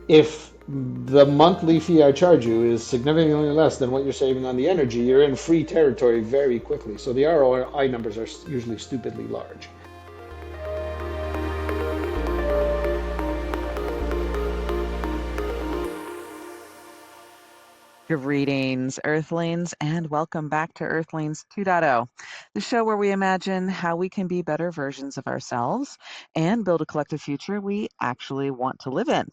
If the monthly fee I charge you is significantly less than what you're saving on the energy, you're in free territory very quickly. So the ROI numbers are usually stupidly large. Greetings, Earthlings, and welcome back to Earthlings 2.0, the show where we imagine how we can be better versions of ourselves and build a collective future we actually want to live in.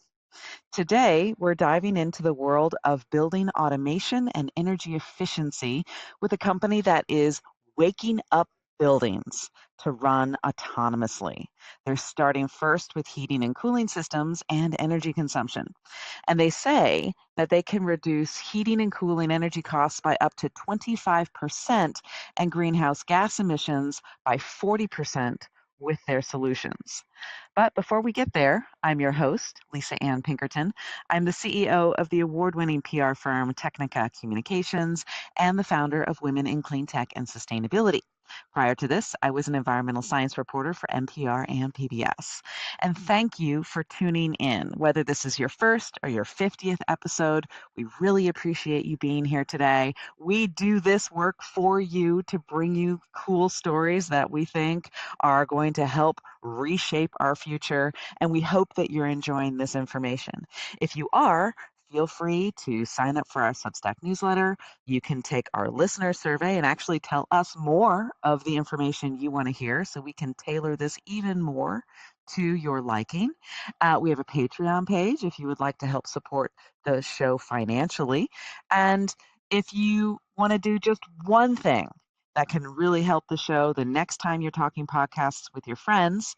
Today, we're diving into the world of building automation and energy efficiency with a company that is waking up buildings to run autonomously. They're starting first with heating and cooling systems and energy consumption. And they say that they can reduce heating and cooling energy costs by up to 25% and greenhouse gas emissions by 40% with their solutions. But before we get there, I'm your host, Lisa Ann Pinkerton. I'm the CEO of the award winning PR firm Technica Communications and the founder of Women in Clean Tech and Sustainability. Prior to this, I was an environmental science reporter for NPR and PBS. And thank you for tuning in. Whether this is your first or your 50th episode, we really appreciate you being here today. We do this work for you to bring you cool stories that we think are going to help reshape our future. And we hope that you're enjoying this information. If you are, feel free to sign up for our Substack newsletter. You can take our listener survey and actually tell us more of the information you want to hear so we can tailor this even more to your liking. We have a Patreon page if you would like to help support the show financially. And if you want to do just one thing that can really help the show the next time you're talking podcasts with your friends,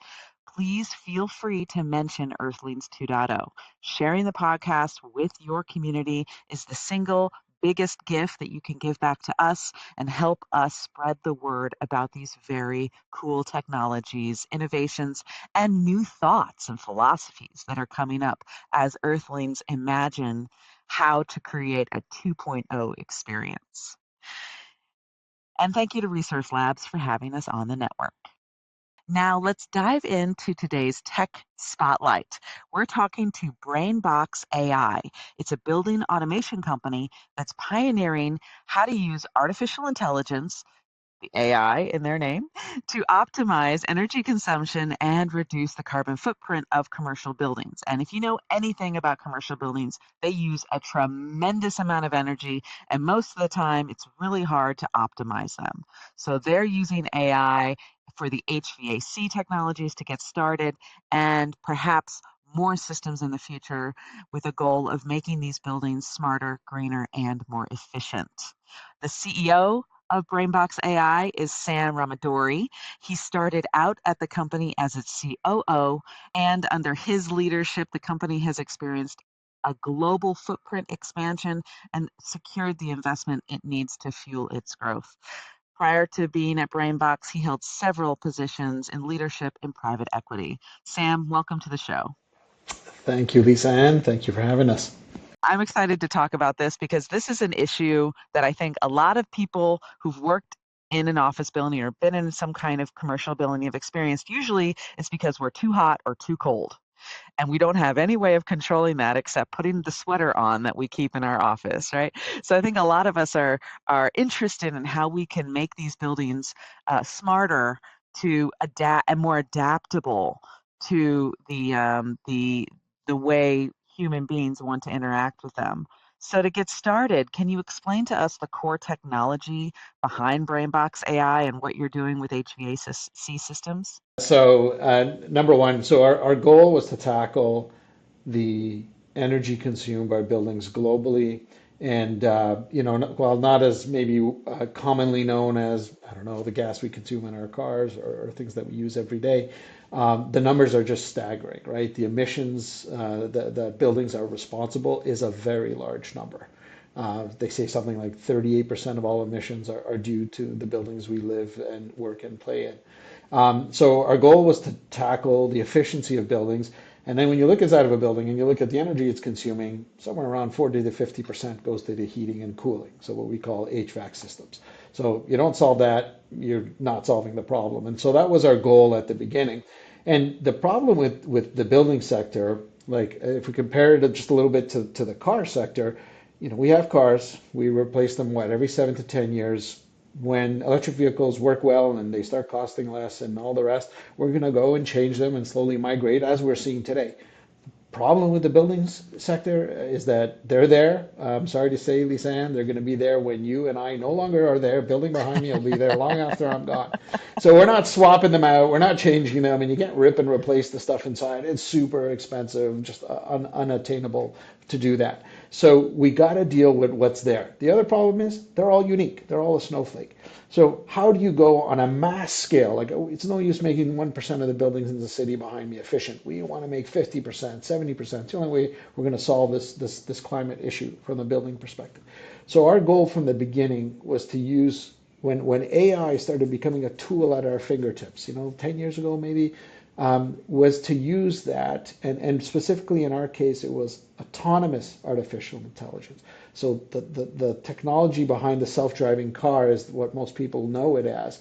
please feel free to mention Earthlings 2.0. Sharing the podcast with your community is the single biggest gift that you can give back to us and help us spread the word about these very cool technologies, innovations, and new thoughts and philosophies that are coming up as Earthlings imagine how to create a 2.0 experience. And thank you to Resource Labs for having us on the network. Now, let's dive into today's tech spotlight. We're talking to BrainBox AI. It's a building automation company that's pioneering how to use artificial intelligence, the AI in their name, to optimize energy consumption and reduce the carbon footprint of commercial buildings. And if you know anything about commercial buildings, they use a tremendous amount of energy, and most of the time it's really hard to optimize them. So they're using AI for the HVAC technologies to get started and perhaps more systems in the future with a goal of making these buildings smarter, greener, and more efficient. The CEO of BrainBox AI is Sam Ramadori. He started out at the company as its COO, and under his leadership, the company has experienced a global footprint expansion and secured the investment it needs to fuel its growth. Prior to being at BrainBox, he held several positions in leadership and private equity. Sam, welcome to the show. Thank you, Lisa Ann. Thank you for having us. I'm excited to talk about this because this is an issue that I think a lot of people who've worked in an office building or been in some kind of commercial building have experienced. Usually it's because we're too hot or too cold. And we don't have any way of controlling that except putting the sweater on that we keep in our office, right? So I think a lot of us are interested in how we can make these buildings smarter to adapt and more adaptable to the way human beings want to interact with them. So to get started, can you explain to us the core technology behind BrainBox AI and what you're doing with HVAC systems? So, number one, so our goal was to tackle the energy consumed by buildings globally. And, while not as maybe commonly known as, I don't know, the gas we consume in our cars or things that we use every day, the numbers are just staggering, right? The emissions that buildings are responsible is a very large number. They say something like 38% of all emissions are due to the buildings we live and work and play in. So our goal was to tackle the efficiency of buildings. And then when you look inside of a building and you look at the energy it's consuming, somewhere around 40 to 50% goes to the heating and cooling. So what we call HVAC systems. So you don't solve that, you're not solving the problem. And so that was our goal at the beginning. And the problem with the building sector, like if we compare it just a little bit to the car sector, we have cars, we replace them what, every 7 to 10 years. When electric vehicles work well and they start costing less and all the rest, we're going to go and change them and slowly migrate as we're seeing today. Problem with the buildings sector is that they're there. I'm sorry to say, Lisanne, they're going to be there when you and I no longer are there. Building behind me will be there long after I'm gone. So we're not swapping them out. We're not changing them. And you can't rip and replace the stuff inside. It's super expensive, just unattainable to do that. So we got to deal with what's there. The other problem is they're all unique. They're all a snowflake. So how do you go on a mass scale? Like it's no use making 1% of the buildings in the city behind me efficient. We want to make 50%, 70%. It's the only way we're going to solve this climate issue from the building perspective. So our goal from the beginning was to use when AI started becoming a tool at our fingertips, 10 years ago maybe, was to use that, and specifically in our case, it was autonomous artificial intelligence. So the technology behind the self-driving car is what most people know it as,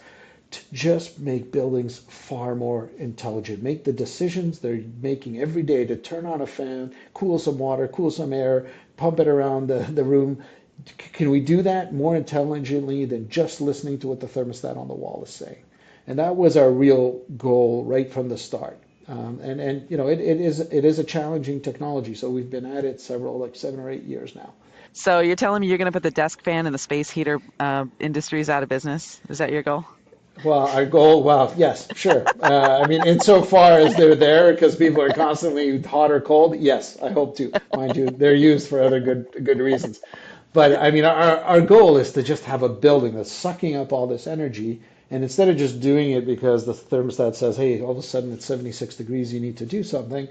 to just make buildings far more intelligent, make the decisions they're making every day to turn on a fan, cool some water, cool some air, pump it around the room. Can we do that more intelligently than just listening to what the thermostat on the wall is saying? And that was our real goal right from the start. It is a challenging technology. So we've been at it like 7 or 8 years now. So you're telling me you're going to put the desk fan and the space heater industries out of business? Is that your goal? Well, our goal, well, yes, sure. I mean, insofar as they're there because people are constantly hot or cold, yes, I hope to. Mind you, they're used for other good reasons. But I mean, our goal is to just have a building that's sucking up all this energy. And instead of just doing it because the thermostat says, hey, all of a sudden it's 76 degrees, you need to do something,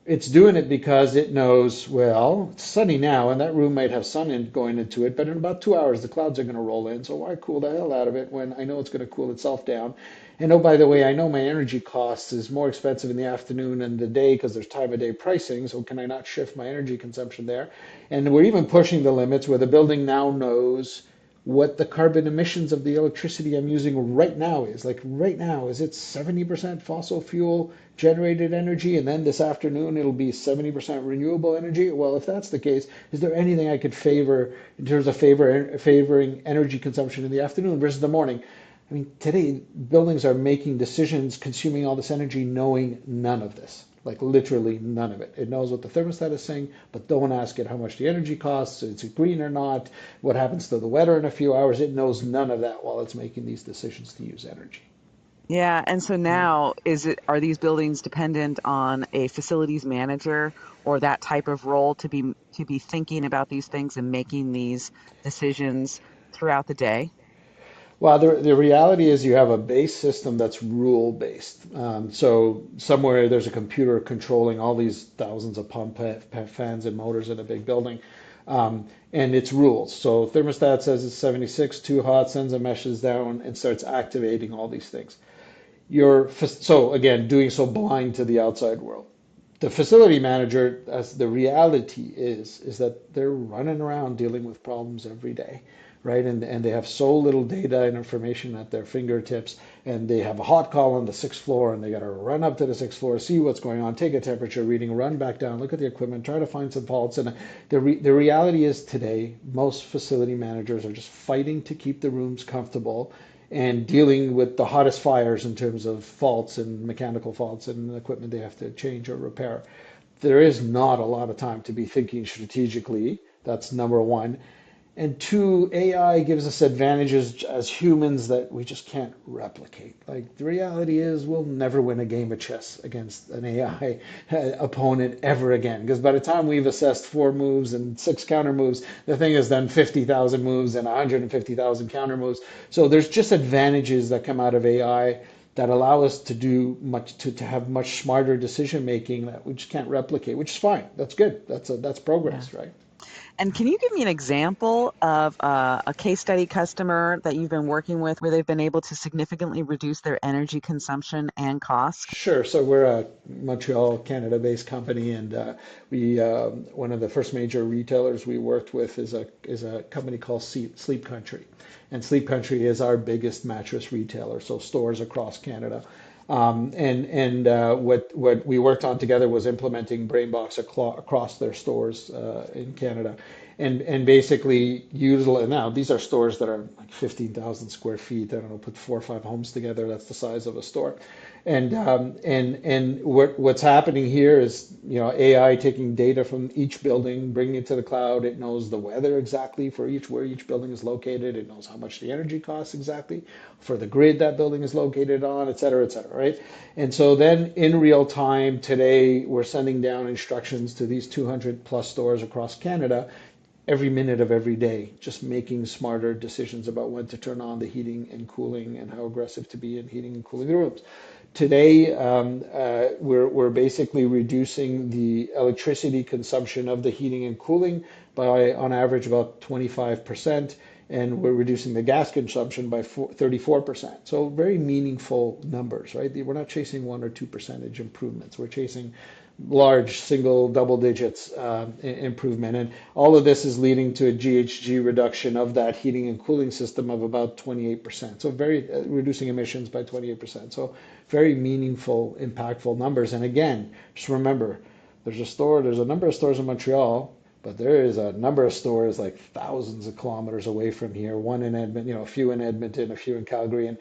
it's doing it because it knows, well, it's sunny now, and that room might have going into it, but in about 2 hours, the clouds are going to roll in. So why cool the hell out of it when I know it's going to cool itself down? And oh, by the way, I know my energy costs is more expensive in the afternoon and the day because there's time of day pricing. So can I not shift my energy consumption there? And we're even pushing the limits where the building now knows what the carbon emissions of the electricity I'm using right now is. Like right now, is it 70% fossil fuel generated energy, and then this afternoon it'll be 70% renewable energy? Well, if that's the case, is there anything I could favor in terms of favoring energy consumption in the afternoon versus the morning? I mean, today buildings are making decisions consuming all this energy knowing none of this. Like literally none of it. It knows what the thermostat is saying, but don't ask it how much the energy costs, is it green or not, what happens to the weather in a few hours. It knows none of that while it's making these decisions to use energy. Yeah, and so Yeah. now are these buildings dependent on a facilities manager or that type of role to be thinking about these things and making these decisions throughout the day? Well, the reality is you have a base system that's rule based. So somewhere there's a computer controlling all these thousands of fans and motors in a big building. And it's rules. So thermostat says it's 76, too hot, sends a message down and starts activating all these things. So again, doing so blind to the outside world. The facility manager, as the reality is that they're running around dealing with problems every day, right? And they have so little data and information at their fingertips, and they have a hot call on the sixth floor, and they got to run up to the sixth floor, see what's going on, take a temperature reading, run back down, look at the equipment, try to find some faults. And the reality is today, most facility managers are just fighting to keep the rooms comfortable and dealing with the hottest fires in terms of faults and mechanical faults and equipment they have to change or repair. There is not a lot of time to be thinking strategically. That's number one. And two, AI gives us advantages as humans that we just can't replicate. Like the reality is, we'll never win a game of chess against an AI opponent ever again. Because by the time we've assessed 4 moves and 6 counter moves, the thing has done 50,000 moves and 150,000 counter moves. So there's just advantages that come out of AI that allow us to do much to have much smarter decision making that we just can't replicate, which is fine. That's good. That's Yeah. progress, right? And can you give me an example of a case study customer that you've been working with where they've been able to significantly reduce their energy consumption and costs? Sure. So we're a Montreal, Canada-based company, and we one of the first major retailers we worked with is a company called Sleep Country, and Sleep Country is our biggest mattress retailer. So stores across Canada. What we worked on together was implementing BrainBox across their stores in Canada, and basically utilize. Now these are stores that are like 15,000 square feet. I don't know, put 4 or 5 homes together. That's the size of a store. What's happening here is, AI taking data from each building, bringing it to the cloud. It knows the weather exactly for where each building is located. It knows how much the energy costs exactly for the grid that building is located on, et cetera, right? And so then in real time today, we're sending down instructions to these 200 plus stores across Canada every minute of every day, just making smarter decisions about when to turn on the heating and cooling and how aggressive to be in heating and cooling the rooms. Today, we're basically reducing the electricity consumption of the heating and cooling by, on average, about 25%, and we're reducing the gas consumption by 34%. So very meaningful numbers, right? We're not chasing 1 or 2 percentage improvements. We're chasing large single double digits improvement. And all of this is leading to a GHG reduction of that heating and cooling system of about 28%. So very reducing emissions by 28%. So very meaningful, impactful numbers. And again, just remember, there's a number of stores in Montreal, but there is a number of stores like thousands of kilometers away from here. One in Edmonton, a few in Edmonton, a few in Calgary, and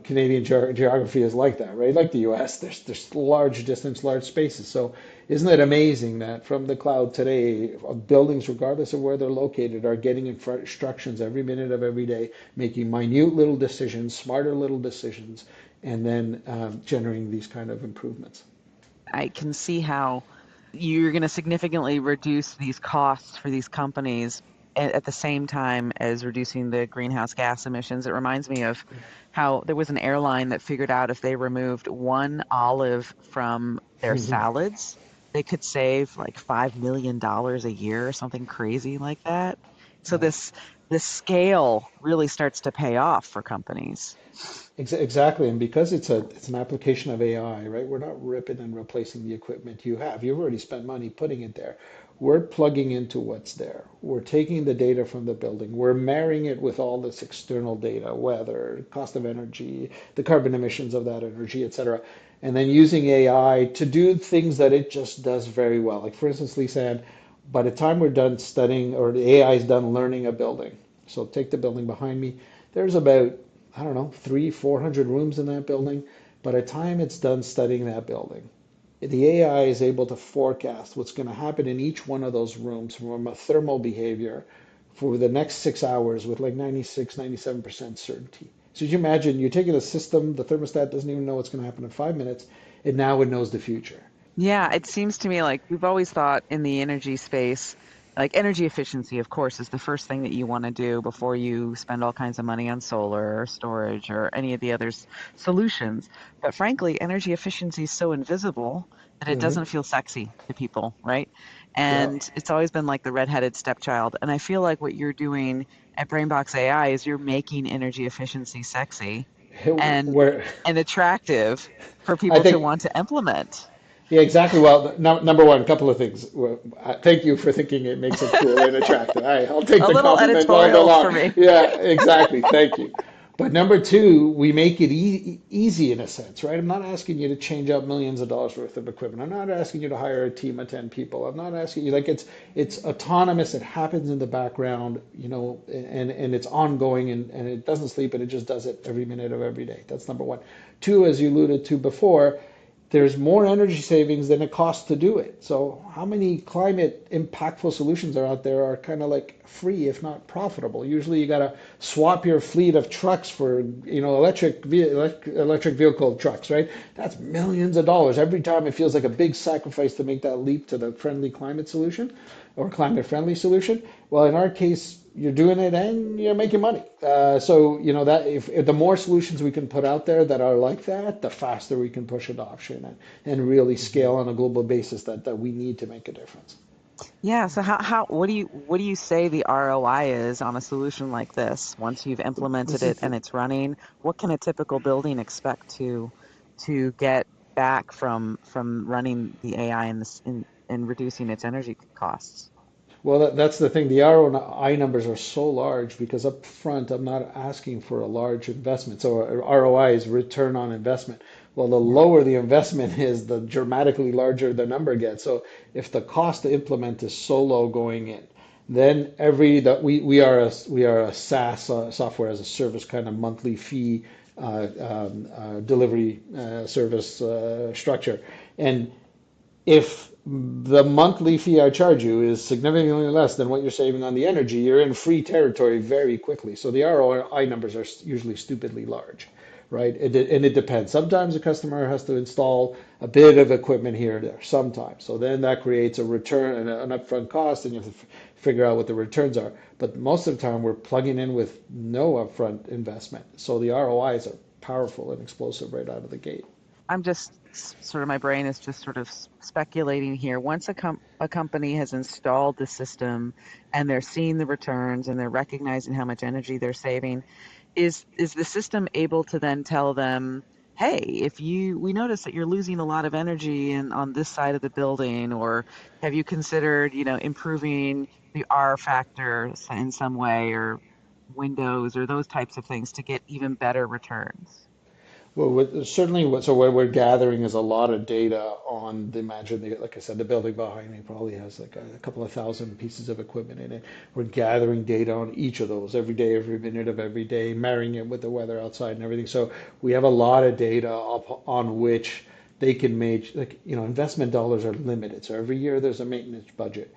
Canadian geography is like that, right? Like the U.S., there's large distance, large spaces. So isn't it amazing that from the cloud today, buildings, regardless of where they're located, are getting instructions every minute of every day, making minute little decisions, smarter little decisions, and then generating these kind of improvements. I can see how you're going to significantly reduce these costs for these companies at the same time as reducing the greenhouse gas emissions. It reminds me of how there was an airline that figured out if they removed one olive from their salads, they could save like $5 million a year or something crazy like that. So Yeah. this scale really starts to pay off for companies. Exactly, and because it's an application of AI, right? We're not ripping and replacing the equipment you have. You've already spent money putting it there. We're plugging into what's there. We're taking the data from the building. We're marrying it with all this external data, weather, cost of energy, the carbon emissions of that energy, et cetera. And then using AI to do things that it just does very well. Like for instance, Lisa, by the time we're done studying or the AI is done learning a building, so take the building behind me, there's about, I don't know, 400 rooms in that building. By the time it's done studying that building, the AI is able to forecast what's going to happen in each one of those rooms from a thermal behavior for the next 6 hours with like 96, 97% certainty. So you imagine you're taking a system, the thermostat doesn't even know what's going to happen in 5 minutes, and now it knows the future. Yeah, it seems to me like we've always thought in the energy space, like energy efficiency, of course, is the first thing that you want to do before you spend all kinds of money on solar or storage or any of the other solutions. But frankly, energy efficiency is so invisible that it Hmm. doesn't feel sexy to people, right? Yeah. And it's always been like the redheaded stepchild. And I feel like what you're doing at BrainBox AI is you're making energy efficiency sexy and Where and attractive for I people to think want to implement. Yeah, exactly. Well, no, number one, a couple of things. Well, thank you for thinking it makes it cool and attractive. I'll take A the little compliment all day editorial long. for me. Yeah, exactly. Thank you. But number two, we make it easy in a sense, right? I'm not asking you to change out millions of dollars worth of equipment. I'm not asking you to hire a team of 10 people. I'm not asking you like it's autonomous. It happens in the background, and it's ongoing and it doesn't sleep and it just does it every minute of every day. That's number one. Two, as you alluded to before, there's more energy savings than it costs to do it. So how many climate impactful solutions are out there are kind of like free, if not profitable? Usually you got to swap your fleet of trucks for, electric vehicle trucks, right? That's millions of dollars. Every time it feels like a big sacrifice to make that leap to the friendly climate solution or climate friendly solution. Well, in our case, you're doing it and you're making money. So that if the more solutions we can put out there that are like that, the faster we can push adoption and really scale on a global basis that we need to make a difference. Yeah, so how what do you say the ROI is on a solution like this once you've implemented This it is and it's running? What can a typical building expect to get back from running the AI in this in reducing its energy costs? Well, that's the thing. The ROI numbers are so large because up front, I'm not asking for a large investment. So ROI is return on investment. Well, the lower the investment is, the dramatically larger the number gets. So if the cost to implement is so low going in, then we are a SaaS, software as a service, kind of monthly fee delivery service structure. And if the monthly fee I charge you is significantly less than what you're saving on the energy, you're in free territory very quickly. So the ROI numbers are usually stupidly large, right? And it depends. Sometimes the customer has to install a bit of equipment here or there, sometimes. So then that creates a return, an upfront cost, and you have to figure out what the returns are. But most of the time, we're plugging in with no upfront investment. So the ROIs are powerful and explosive right out of the gate. I'm just sort of, my brain is just sort of speculating here. Once a company has installed the system and they're seeing the returns and they're recognizing how much energy they're saving, is the system able to then tell them, hey, if you we notice that you're losing a lot of energy on this side of the building, or have you considered, improving the R factor in some way, or windows, or those types of things to get even better returns? Well, certainly, so what we're gathering is a lot of data on like I said, the building behind me probably has like a couple of thousand pieces of equipment in it. We're gathering data on each of those every day, every minute of every day, marrying it with the weather outside and everything. So we have a lot of data on which they can make, like, investment dollars are limited. So every year there's a maintenance budget.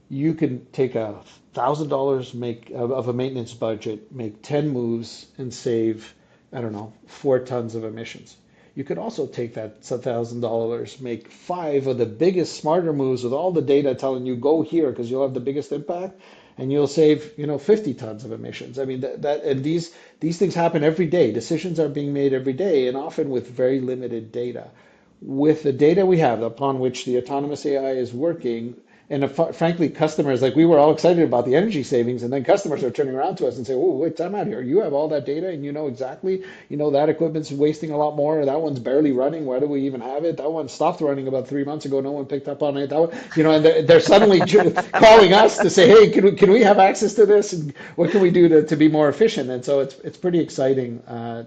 You can take $1,000 make of a maintenance budget, make 10 moves, and save, I don't know, 4 tons of emissions. You could also take that $1,000, make five of the biggest, smarter moves with all the data telling you go here because you'll have the biggest impact, and you'll save, 50 tons of emissions. I mean, and these things happen every day. Decisions are being made every day, and often with very limited data. With the data we have upon which the autonomous AI is working, and frankly, customers, like, we were all excited about the energy savings, and then customers are turning around to us and say, "Oh, wait, time out here. You have all that data, and you know exactly, that equipment's wasting a lot more. Or that one's barely running. Why do we even have it? That one stopped running about 3 months ago. No one picked up on it. That one, and they're suddenly calling us to say, "Hey, can we have access to this? And what can we do to be more efficient?" And so it's pretty exciting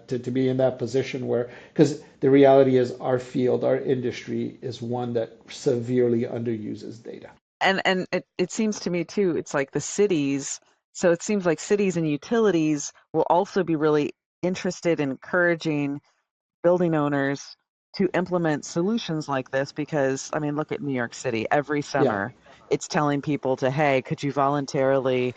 to be in that position where, because the reality is our field, our industry is one that severely underuses data. And it seems to me too, it's like the cities. So it seems like cities and utilities will also be really interested in encouraging building owners to implement solutions like this, because, I mean, look at New York City. Every Yeah, summer it's telling people to, hey, could you voluntarily,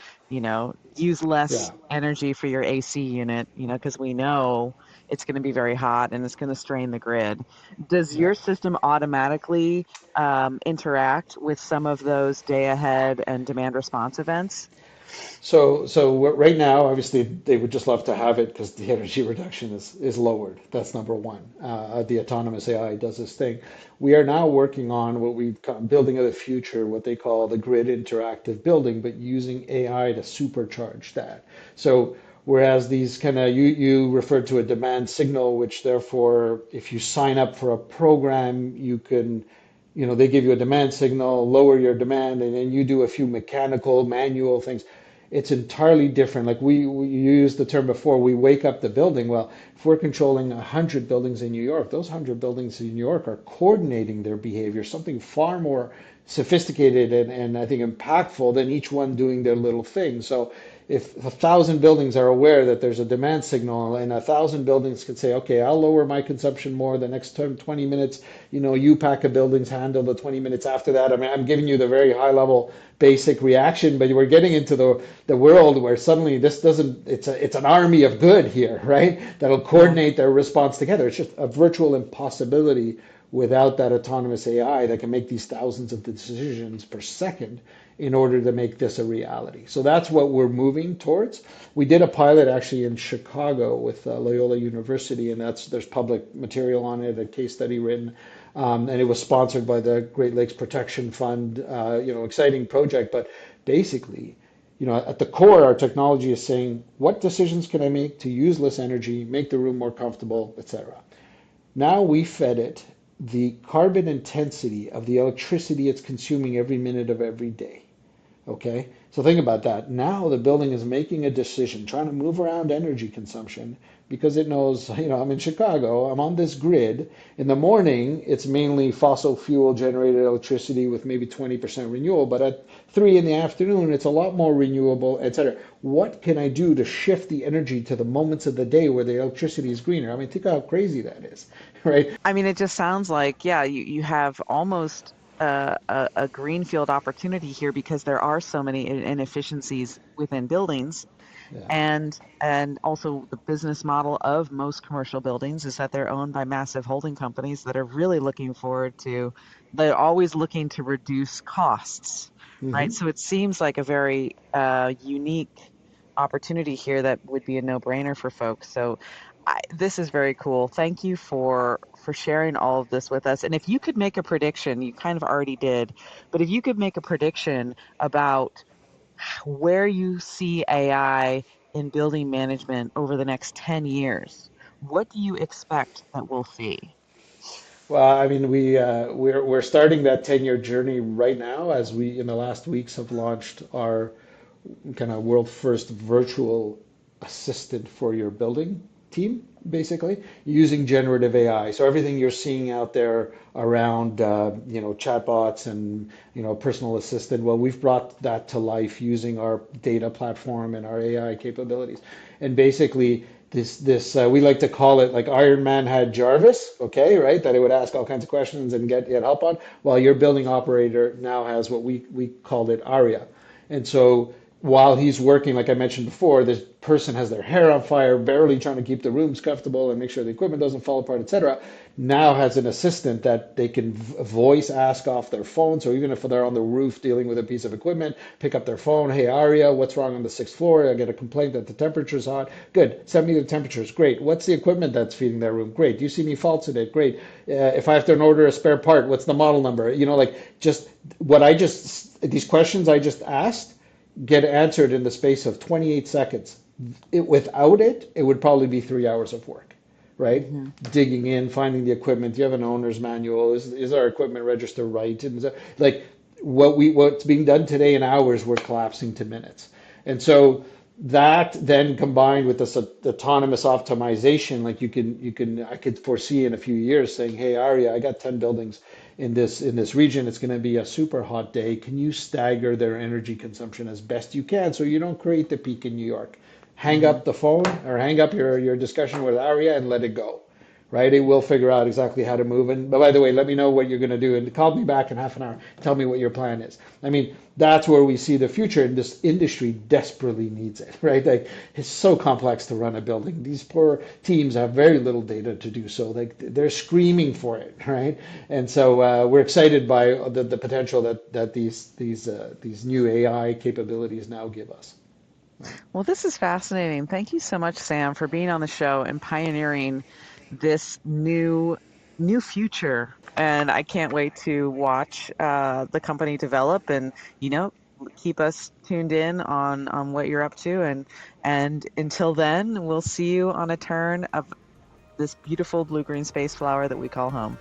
use less yeah, energy for your AC unit, because we know it's going to be very hot and it's going to strain the grid. Does yeah. your system automatically interact with some of those day ahead and demand response events? So right now, obviously, they would just love to have it because the energy reduction is lowered. That's number one. The autonomous AI does this thing. We are now working on what we call building of the future, what they call the grid interactive building, but using AI to supercharge that. So whereas these kind of, you referred to a demand signal, which therefore, if you sign up for a program, you can, they give you a demand signal, lower your demand, and then you do a few mechanical, manual things. It's entirely different. Like, we used the term before, we wake up the building. Well, if we're controlling 100 buildings in New York, those 100 buildings in New York are coordinating their behavior, something far more sophisticated and I think impactful than each one doing their little thing. So if 1,000 buildings are aware that there's a demand signal, and 1,000 buildings can say, okay, I'll lower my consumption more the next 20 minutes, you pack of buildings handle the 20 minutes after that. I mean, I'm giving you the very high level basic reaction, but we're getting into the world where suddenly this doesn't, it's an army of good here, right? That'll Yeah. coordinate their response together. It's just a virtual impossibility without that autonomous AI that can make these thousands of decisions per second in order to make this a reality. So that's what we're moving towards. We did a pilot actually in Chicago with Loyola University, and there's public material on it, a case study written, and it was sponsored by the Great Lakes Protection Fund. Exciting project, but basically, at the core, our technology is saying, what decisions can I make to use less energy, make the room more comfortable, etc. Now we fed it the carbon intensity of the electricity it's consuming every minute of every day. Okay, so think about that. Now the building is making a decision, trying to move around energy consumption because it knows, I'm in Chicago, I'm on this grid. In the morning, it's mainly fossil fuel generated electricity with maybe 20% renewable, but at 3 in the afternoon, it's a lot more renewable, etc. What can I do to shift the energy to the moments of the day where the electricity is greener? I mean, think how crazy that is, right? I mean, it just sounds like, yeah, you have almost a greenfield opportunity here because there are so many inefficiencies within buildings. Yeah. And also the business model of most commercial buildings is that they're owned by massive holding companies that are really looking forward to, they're always looking to reduce costs, right? Hmm. So it seems like a very unique opportunity here that would be a no-brainer for folks. So this is very cool. Thank you for sharing all of this with us. And if you could make a prediction, you kind of already did, but if you could make a prediction about where you see AI in building management over the next 10 years, what do you expect that we'll see? Well, I mean, we're starting that 10-year journey right now as we in the last weeks have launched our kind of world first virtual assistant for your building team, basically using generative AI. So everything you're seeing out there around, chatbots and, personal assistant, well, we've brought that to life using our data platform and our AI capabilities. And basically, this we like to call it like Iron Man had Jarvis, okay, right? That it would ask all kinds of questions and get help on. While your building operator now has what we called it Aria. And so while he's working, like I mentioned before, this person has their hair on fire, barely trying to keep the rooms comfortable and make sure the equipment doesn't fall apart, etc. Now has an assistant that they can voice ask off their phone. So even if they're on the roof dealing with a piece of equipment, pick up their phone. Hey, Aria, what's wrong on the sixth floor? I get a complaint that the temperature's hot. Good. Send me the temperatures. Great. What's the equipment that's feeding that room? Great. Do you see any faults in it? Great. If I have to order a spare part, what's the model number? Like just these questions I just asked get answered in the space of 28 seconds. Without it, it would probably be 3 hours of work, right? Hmm. Digging in, finding the equipment. Do you have an owner's manual? Is our equipment register right? And like what's being done today in hours, we're collapsing to minutes. And so that then combined with this autonomous optimization, like I could foresee in a few years saying, hey, Aria, I got 10 buildings in this region. It's going to be a super hot day. Can you stagger their energy consumption as best you can so you don't create the peak in New York? Hang Hmm. up the phone or hang up your discussion with Aria and let it go, right? It will figure out exactly how to move. And but by the way, let me know what you're going to do and call me back in half an hour. Tell me what your plan is. I mean, that's where we see the future, and this industry desperately needs it, right? Like it's so complex to run a building. These poor teams have very little data to do so. Like they're screaming for it, right? And so we're excited by the potential that these new AI capabilities now give us. Well, this is fascinating. Thank you so much, Sam, for being on the show and pioneering this new future. And I can't wait to watch the company develop and you know keep us tuned in on what you're up to. And until then, we'll see you on a turn of this beautiful blue green space flower that we call home.